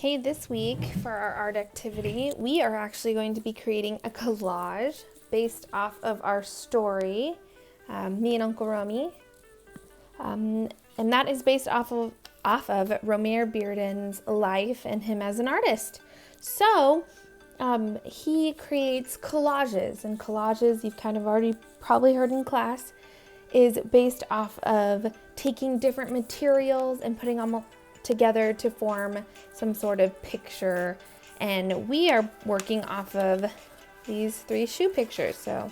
Okay, this week for our art activity, we are actually going to be creating a collage based off of our story, me and Uncle Romy. And that is based off of Romare Bearden's life and him as an artist. So he creates collages, and collages, you've kind of already probably heard in class, is based off of taking different materials and putting them together to form some sort of picture. And we are working off of these 3 shoe pictures, so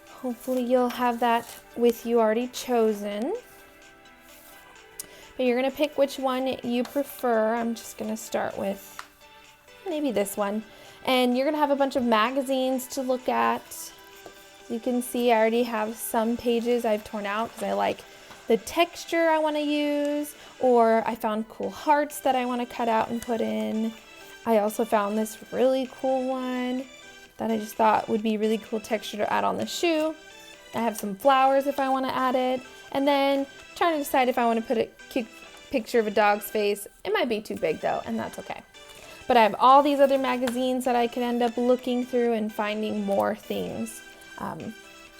hopefully you'll have that with you already chosen. But you're gonna pick which one you prefer. I'm just gonna start with maybe this one. And you're gonna have a bunch of magazines to look at. You can see I already have some pages I've torn out because I like the texture I want to use, or I found cool hearts that I want to cut out and put in. I also found this really cool one that I just thought would be really cool texture to add on the shoe. I have some flowers if I want to add it, and then trying to decide if I want to put a cute picture of a dog's face. It might be too big though, and that's okay. But I have all these other magazines that I can end up looking through and finding more things.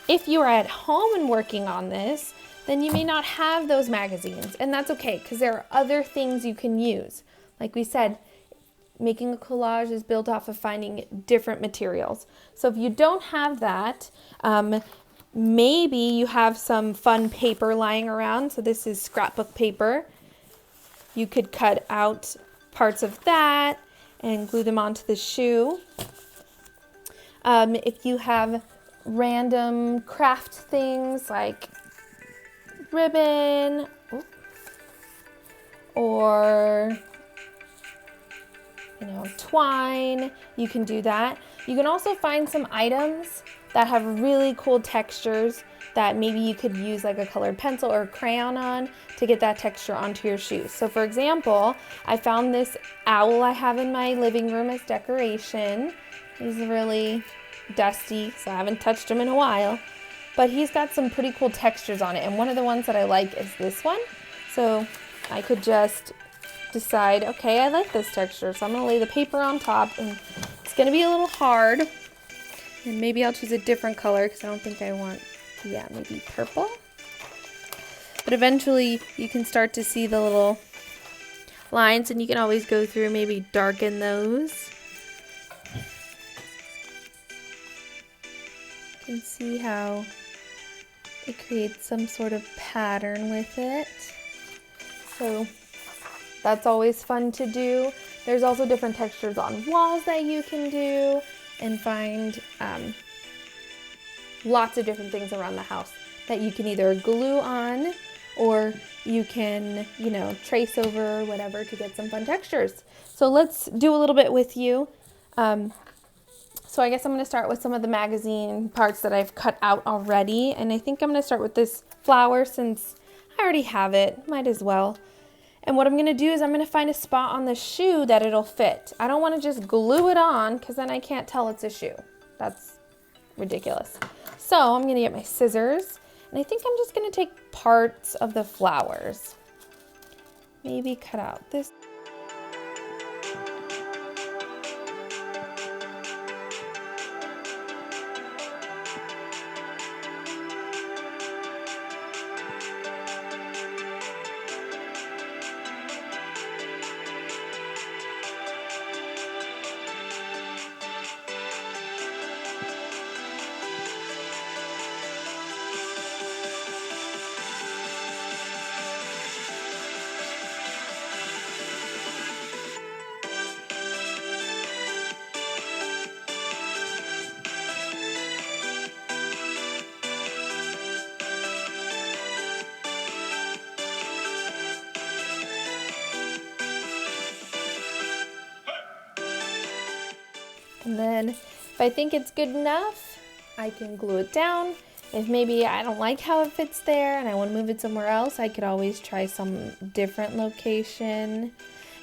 If you are at home and working on this, then you may not have those magazines, and that's okay because there are other things you can use. Like we said, making a collage is built off of finding different materials. So if you don't have that, maybe you have some fun paper lying around. So this is scrapbook paper. You could cut out parts of that and glue them onto the shoe. If you have random craft things like ribbon or twine, you can do that. You can also find some items that have really cool textures that maybe you could use like a colored pencil or a crayon on to get that texture onto your shoes. So for example, I found this owl I have in my living room as decoration. He's really dusty, so I haven't touched him in a while. But he's got some pretty cool textures on it, and one of the ones that I like is this one. So I could just decide, okay, I like this texture, so I'm gonna lay the paper on top, and it's gonna be a little hard. And maybe I'll choose a different color because I don't think I want, maybe purple. But eventually you can start to see the little lines, and you can always go through, maybe darken those. You can see how it creates some sort of pattern with it. So that's always fun to do. There's also different textures on walls that you can do and find lots of different things around the house that you can either glue on or you can, trace over or whatever to get some fun textures. So let's do a little bit with you. So I guess I'm going to start with some of the magazine parts that I've cut out already. And I think I'm going to start with this flower since I already have it. Might as well. And what I'm going to do is I'm going to find a spot on the shoe that it'll fit. I don't want to just glue it on because then I can't tell it's a shoe. That's ridiculous. So I'm going to get my scissors. And I think I'm just going to take parts of the flowers. Maybe cut out this. And then if I think it's good enough, I can glue it down. If maybe I don't like how it fits there and I want to move it somewhere else, I could always try some different location.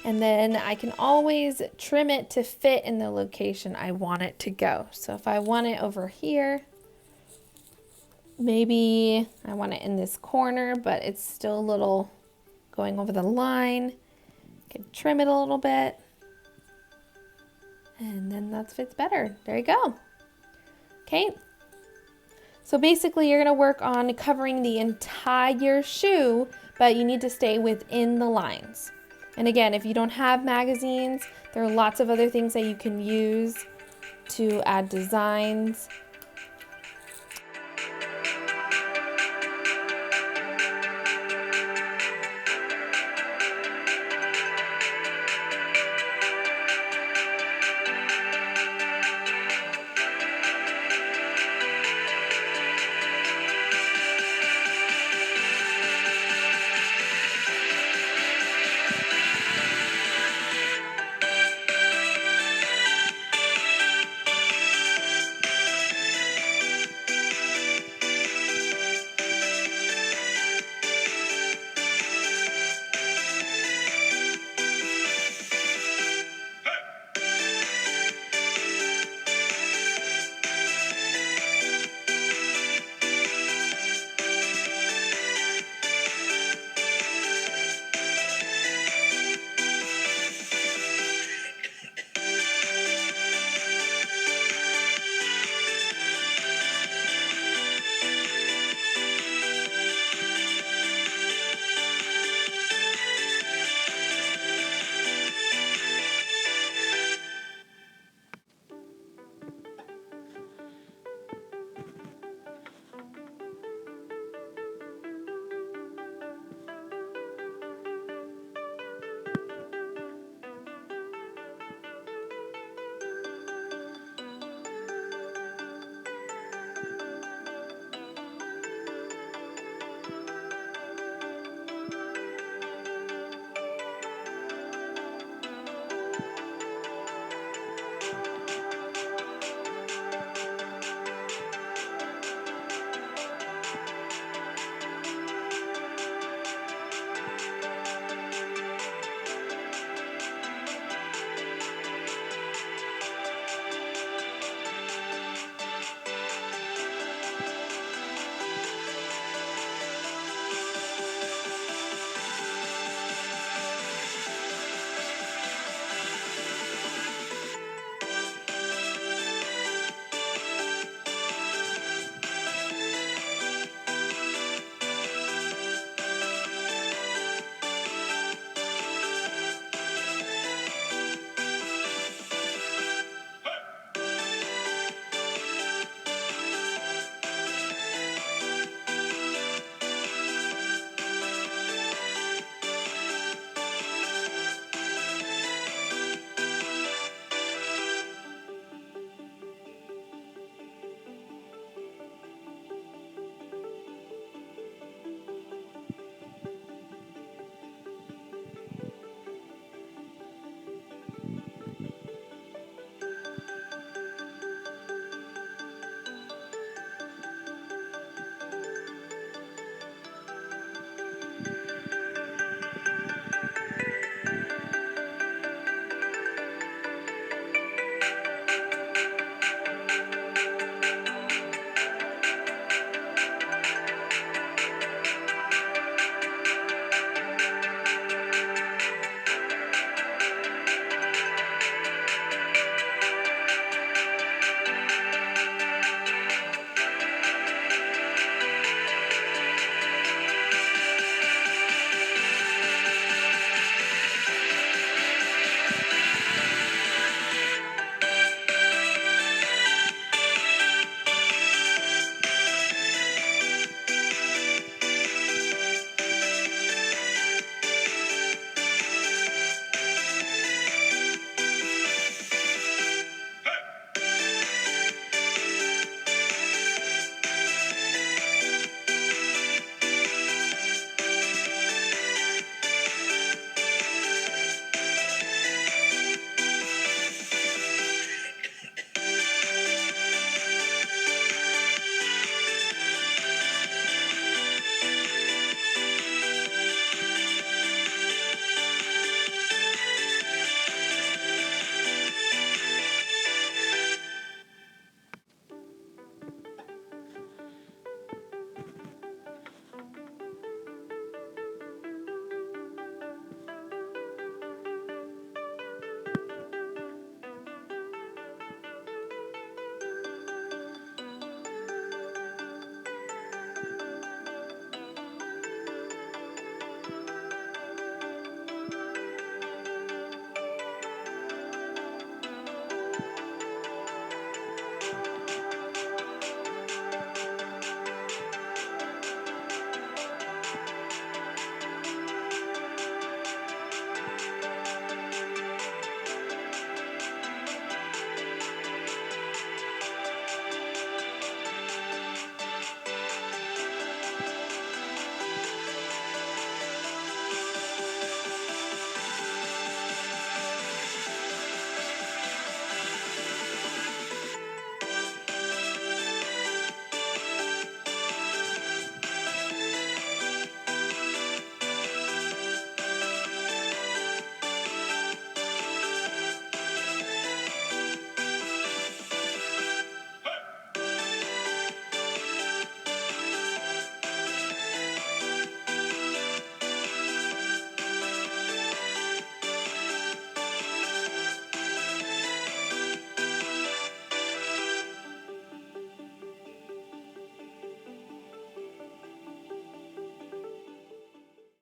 And then I can always trim it to fit in the location I want it to go. So if I want it over here, maybe I want it in this corner, but it's still a little going over the line. can trim it a little bit. And then that fits better. There you go. Okay. So basically you're gonna work on covering the entire shoe, but you need to stay within the lines. And again, if you don't have magazines, there are lots of other things that you can use to add designs.